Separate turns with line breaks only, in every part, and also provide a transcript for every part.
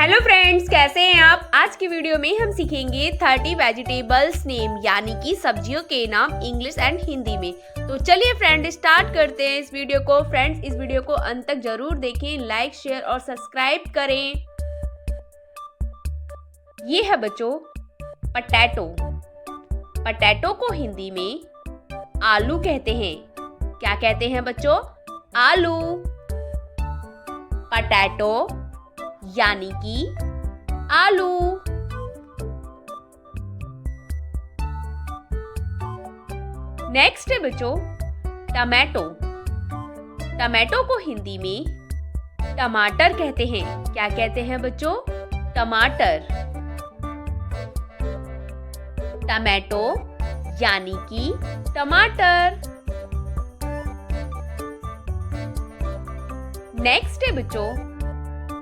Hello friends, कैसे हैं आप। आज की वीडियो में हम सीखेंगे 30 वेजिटेबल्स नेम यानी कि सब्जियों के नाम इंग्लिश एंड हिंदी में। तो चलिए फ्रेंड स्टार्ट करते हैं इस वीडियो को। फ्रेंड्स इस वीडियो को अंत तक जरूर देखें, लाइक शेयर और सब्सक्राइब करें। ये है बच्चों पटैटो। पटैटो को हिंदी में आलू कहते हैं। क्या कहते हैं बच्चों? आलू। पटैटो यानी कि आलू। नेक्स्ट है बच्चों टमाटो। टमाटो को हिंदी में टमाटर कहते हैं। क्या कहते हैं बच्चों? टमाटर। टमाटो यानी कि टमाटर। नेक्स्ट है बच्चों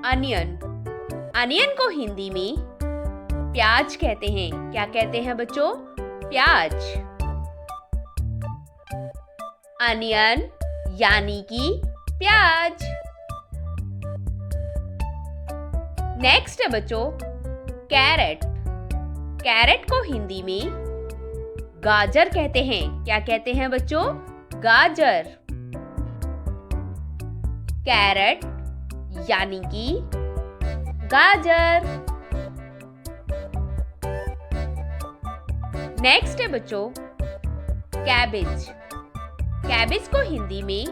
अनियन। अनियन को हिंदी में प्याज कहते हैं। क्या कहते हैं बच्चों? प्याज। अनियन यानी कि प्याज। नेक्स्ट है बच्चों कैरेट। कैरेट को हिंदी में गाजर कहते हैं। क्या कहते हैं बच्चों? गाजर। कैरेट यानी कि गाजर। नेक्स्ट है बच्चों कैबेज। कैबेज को हिंदी में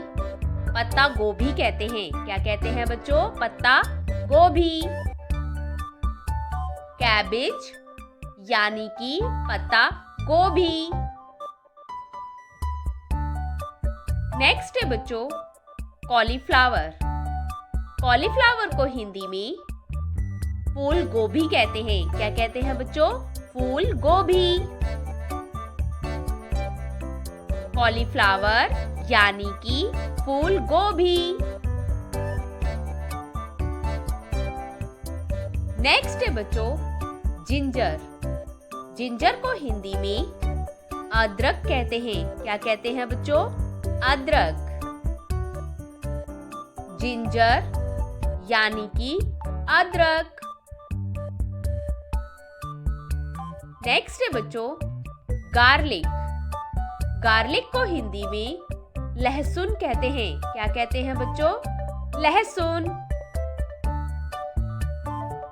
पत्ता गोभी कहते हैं। क्या कहते हैं बच्चों? पत्ता गोभी। कैबेज यानी कि पत्ता गोभी। नेक्स्ट है बच्चों कॉलीफ्लावर। कॉलीफ्लावर को हिंदी में फूल गोभी कहते हैं। क्या कहते हैं बच्चों? फूल गोभी। कॉलीफ्लावर यानी कि फूल गोभी। नेक्स्ट है बच्चों जिंजर। जिंजर को हिंदी में अदरक कहते हैं। क्या कहते हैं बच्चों? अदरक। जिंजर यानी कि अदरक। नेक्स्ट है बच्चों गार्लिक। गार्लिक को हिंदी में लहसुन कहते हैं। क्या कहते हैं बच्चों? लहसुन।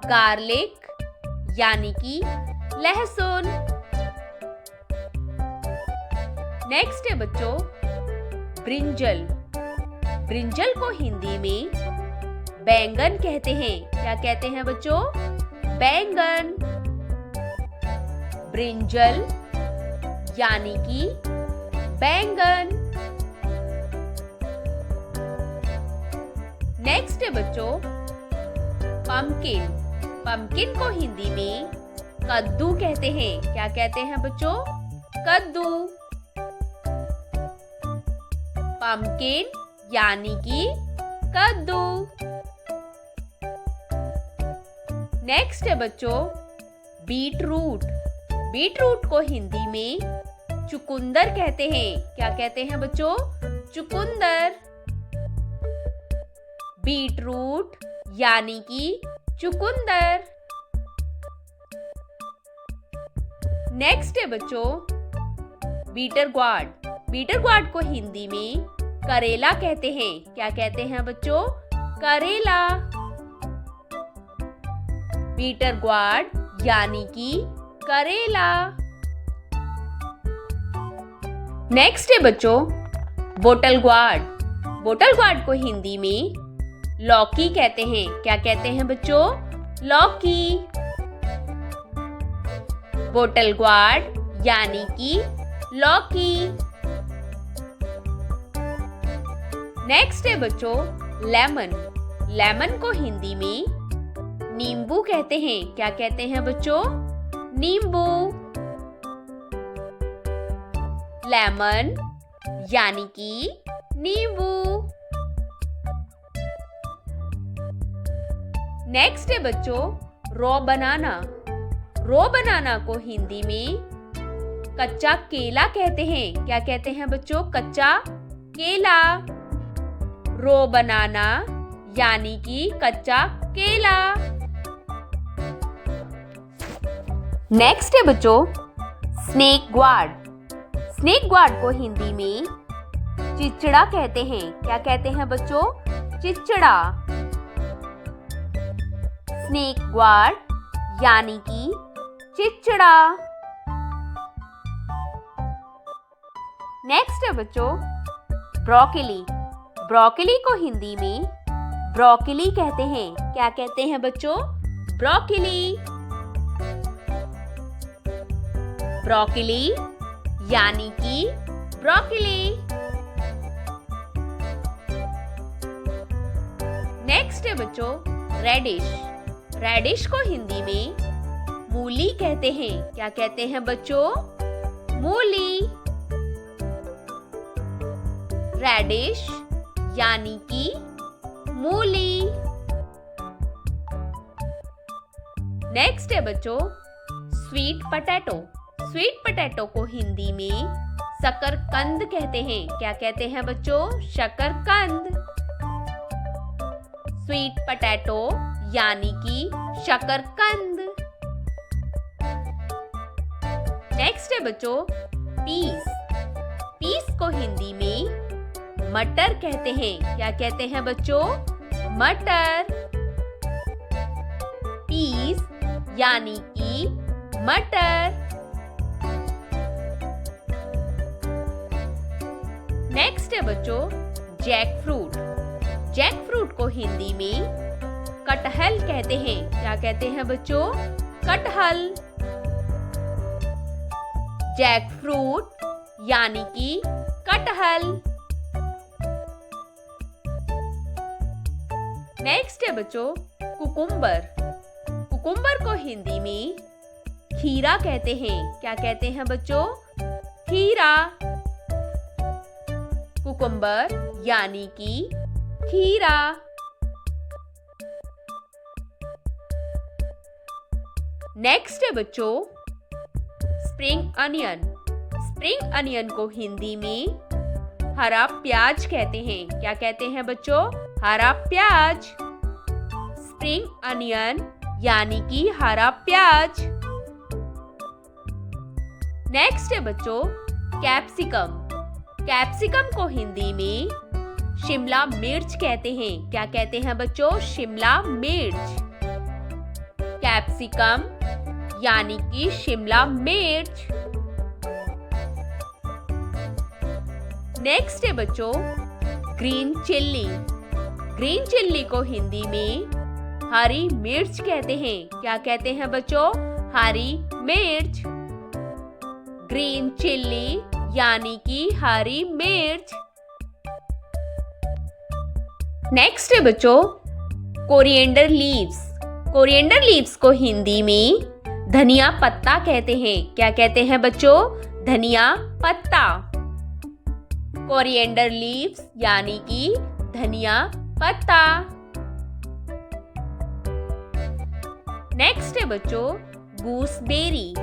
गार्लिक यानी कि लहसुन। नेक्स्ट है बच्चों ब्रिंजल। ब्रिंजल को हिंदी में बैंगन कहते हैं। क्या कहते हैं बच्चों? बैंगन। ब्रिंजल यानी कि बैंगन। नेक्स्ट है बच्चों पम्पकिन। पम्पकिन को हिंदी में कद्दू कहते हैं। क्या कहते हैं बच्चों? कद्दू। पम्पकिन यानी कि कद्दू। नेक्स्ट है बच्चों बीट रूट। बीट रूट को हिंदी में चुकंदर कहते हैं। क्या कहते हैं बच्चों? चुकंदर। बीट रूट यानी कि चुकंदर। नेक्स्ट है बच्चों बीटर ग्वाड। बीटर ग्वाड को हिंदी में करेला कहते हैं। क्या कहते हैं बच्चों? करेला। बीटर ग्वाड यानी कि करेला। नेक्स्ट है बच्चों बोटल ग्वाड। बोटल ग्वाड को हिंदी में लौकी कहते हैं। क्या कहते हैं बच्चों? लौकी। बोटल ग्वाड यानी कि लौकी। नेक्स्ट है बच्चों लेमन। लेमन को हिंदी में नींबू कहते हैं। क्या कहते हैं बच्चों? नींबू। लेमन यानी कि नींबू। नेक्स्ट है बच्चों रॉ बनाना। रॉ बनाना को हिंदी में कच्चा केला कहते हैं। क्या कहते हैं बच्चों? कच्चा केला। रो बनाना यानी कि कच्चा केला। नेक्स्ट है बच्चों स्नेक गार्ड। स्नेक गार्ड को हिंदी में चिचड़ा कहते हैं। क्या कहते हैं बच्चों? चिचड़ा। स्नेक गार्ड यानी कि चिचड़ा। नेक्स्ट है बच्चों ब्रोकोली। ब्रोकोली को हिंदी में ब्रोकोली कहते हैं। क्या कहते हैं बच्चों? ब्रोकोली। ब्रोकोली यानी कि ब्रोकोली। नेक्स्ट है बच्चों रेडिश। रेडिश को हिंदी में मूली कहते हैं। क्या कहते हैं बच्चों? मूली। रेडिश यानी कि मूली। नेक्स्ट है बच्चों स्वीट पोटैटो। स्वीट पोटैटो को हिंदी में शकरकंद कहते हैं। क्या कहते हैं बच्चों? शकरकंद। स्वीट पोटैटो यानी कि शकरकंद। नेक्स्ट है बच्चों पीस। पीस को हिंदी में मटर कहते हैं। क्या कहते हैं बच्चों? मटर। पीस यानी कि मटर। नेक्स्ट है बच्चों जैक फ्रूट। जैक फ्रूट को हिंदी में कटहल कहते हैं। क्या कहते हैं बच्चों? कटहल। जैक फ्रूट यानी कि कटहल। नेक्स्ट है बच्चों कुकुम्बर। कुकुम्बर को हिंदी में खीरा कहते हैं। क्या कहते हैं बच्चों? खीरा। कुकुम्बर यानी कि खीरा। नेक्स्ट है बच्चों स्प्रिंग अनियन। स्प्रिंग अनियन को हिंदी में हरा प्याज कहते हैं। क्या कहते हैं बच्चों? हरा प्याज। स्प्रिंग अनियन यानी कि हरा प्याज। नेक्स्ट है बच्चों कैप्सिकम। कैप्सिकम को हिंदी में शिमला मिर्च कहते हैं। क्या कहते हैं बच्चों? शिमला मिर्च। कैप्सिकम यानी कि शिमला मिर्च। नेक्स्ट है बच्चों ग्रीन चिल्ली। ग्रीन चिल्ली को हिंदी में हरी मिर्च कहते हैं। क्या कहते हैं बच्चों? हरी मिर्च। ग्रीन चिल्ली यानी कि हरी मिर्च। नेक्स्ट है बच्चों कोरिएंडर लीव्स। कोरिएंडर लीव्स को हिंदी में धनिया पत्ता कहते हैं। क्या कहते हैं बच्चों? धनिया पत्ता। कोरिएंडर लीव्स यानी कि धनिया पत्ता। नेक्स्ट है बच्चों गूसबेरी।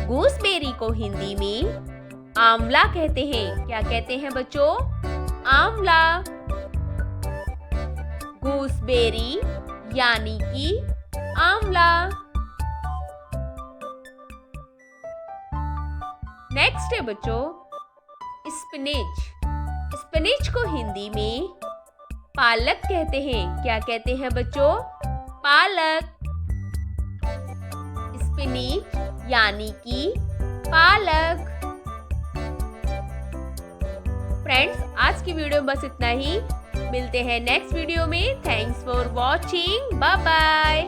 गूसबेरी को हिंदी में आंवला कहते हैं। क्या कहते हैं बच्चों? आंवला। गूसबेरी यानी कि आंवला। नेक्स्ट है बच्चों स्पिनच। स्पिनच को हिंदी में पालक कहते हैं। क्या कहते हैं बच्चों? पालक। स्पिनच यानी कि पालक। फ्रेंड्स आज की वीडियो में बस इतना ही। मिलते हैं नेक्स्ट वीडियो में। Thanks for watching. Bye bye.